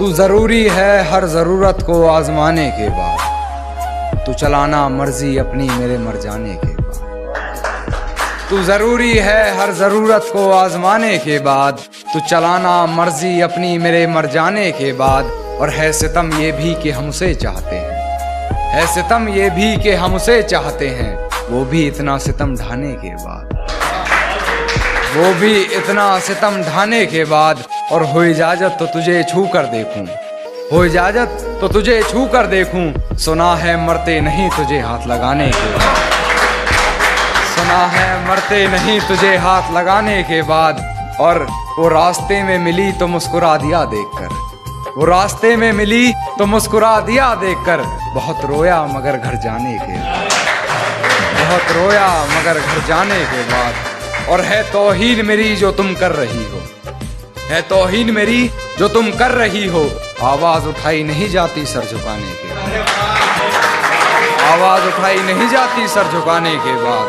तू जरूरी है हर जरूरत को आजमाने के बाद, तू चलाना मर्जी अपनी मेरे मर जाने के बाद। तू जरूरी है हर जरूरत को आजमाने के बाद, तू चलाना मर्जी अपनी मेरे मर जाने के बाद। और है सितम ये भी कि हम उसे चाहते हैं, है सितम ये भी कि हम उसे चाहते हैं, वो भी इतना सितम ढाने के बाद, वो भी इतना सितम ढाने के बाद। और हो इजाजत तो तुझे छू कर देखूं, हो इजाजत तो तुझे छू कर देखूं, सुना है मरते नहीं तुझे हाथ लगाने के बाद, सुना है मरते नहीं तुझे हाथ लगाने के बाद। और वो रास्ते में मिली तो मुस्कुरा दिया देखकर, वो रास्ते में मिली तो मुस्कुरा दिया देखकर, बहुत रोया मगर घर जाने के बाद, बहुत रोया मगर घर जाने के बाद। और है तौहीन मेरी जो तुम कर रही हो, है तौहीन मेरी जो तुम कर रही हो, आवाज उठाई नहीं जाती सर झुकाने के बाद, आवाज उठाई नहीं जाती सर झुकाने के बाद,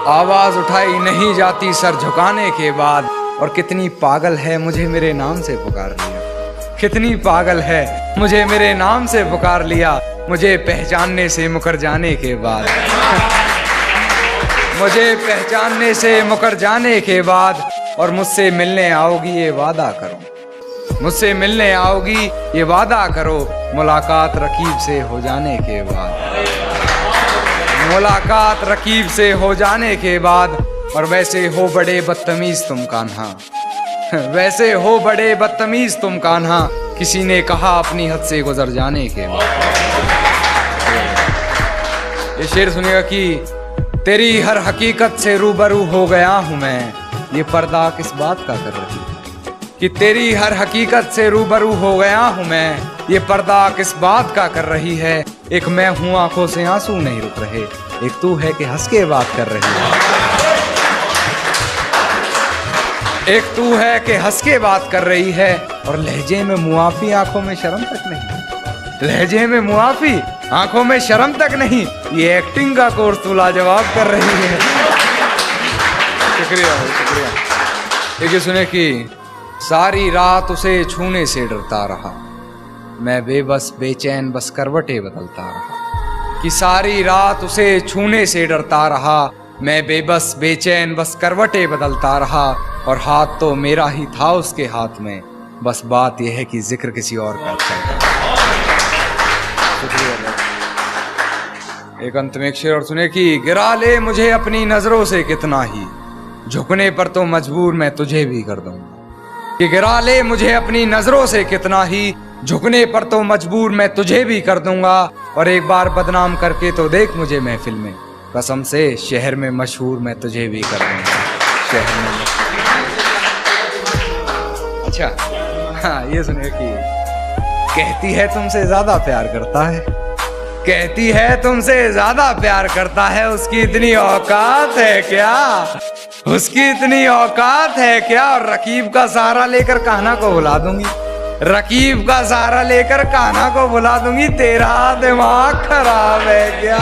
आवाज उठाई नहीं जाती सर झुकाने के बाद। और कितनी पागल है मुझे मेरे नाम से पुकार लिया, कितनी पागल है मुझे मेरे नाम से पुकार लिया, मुझे पहचानने से मुकर जाने के बाद, मुझे पहचानने से मुकर जाने के बाद। और मुझसे मिलने आओगी ये वादा करो, मुझसे मिलने आओगी ये वादा करो, मुलाकात रकीब से हो जाने के बाद, मुलाकात रकीब से हो जाने के बाद। और वैसे हो बड़े बदतमीज तुम कान्हा, वैसे हो बड़े बदतमीज तुम कान्हा, किसी ने कहा अपनी हद से गुजर जाने के बाद। ये शेर सुनिएगा कि तेरी हर हकीकत से रूबरू हो गया हूं मैं, ये पर्दा किस बात का कर रही है, कि तेरी हर हकीकत से रूबरू हो गया हूं मैं, ये पर्दा किस बात का कर रही है। एक मैं हूं आंखों से आंसू नहीं रुक रहे, एक तू है कि हंस के बात कर रही है, एक तू है कि हंस के बात कर रही है। और लहजे में मुआफी आंखों में शर्म तक नहीं, लहजे में मुआफी आंखों में शर्म तक नहीं, ये एक्टिंग का कोर्स तू लाजवाब कर रही है। शुक्रिया शुक्रिया। देखिए सुने कि सारी रात उसे छूने से डरता रहा, मैं बेबस बेचैन बस करवटें बदलता रहा, कि सारी रात उसे छूने से डरता रहा, मैं बेबस बेचैन बस करवटें बदलता रहा। और हाथ तो मेरा ही था उसके हाथ में, बस बात यह है कि जिक्र किसी और का था। एक अंत में एक शेर और सुने कि गिरा ले मुझे अपनी नजरों से कितना ही, झुकने पर तो मजबूर मैं तुझे भी कर दूंगा, कि गिरा ले मुझे अपनी नजरों से कितना ही, झुकने पर तो मजबूर मैं तुझे भी कर दूंगा। और एक बार बदनाम करके तो देख मुझे महफिल में, कसम से शहर में मशहूर मैं तुझे भी कर दूंगा, शहर में। अच्छा हाँ ये सुनिए कि कहती है तुमसे ज्यादा प्यार करता है, कहती है तुमसे ज्यादा प्यार करता है, उसकी इतनी औकात है क्या, उसकी इतनी औकात है क्या। और रकीब का सहारा लेकर कान्हा को बुला दूंगी, रकीब का सहारा लेकर कान्हा को बुला दूंगी, तेरा दिमाग खराब है क्या।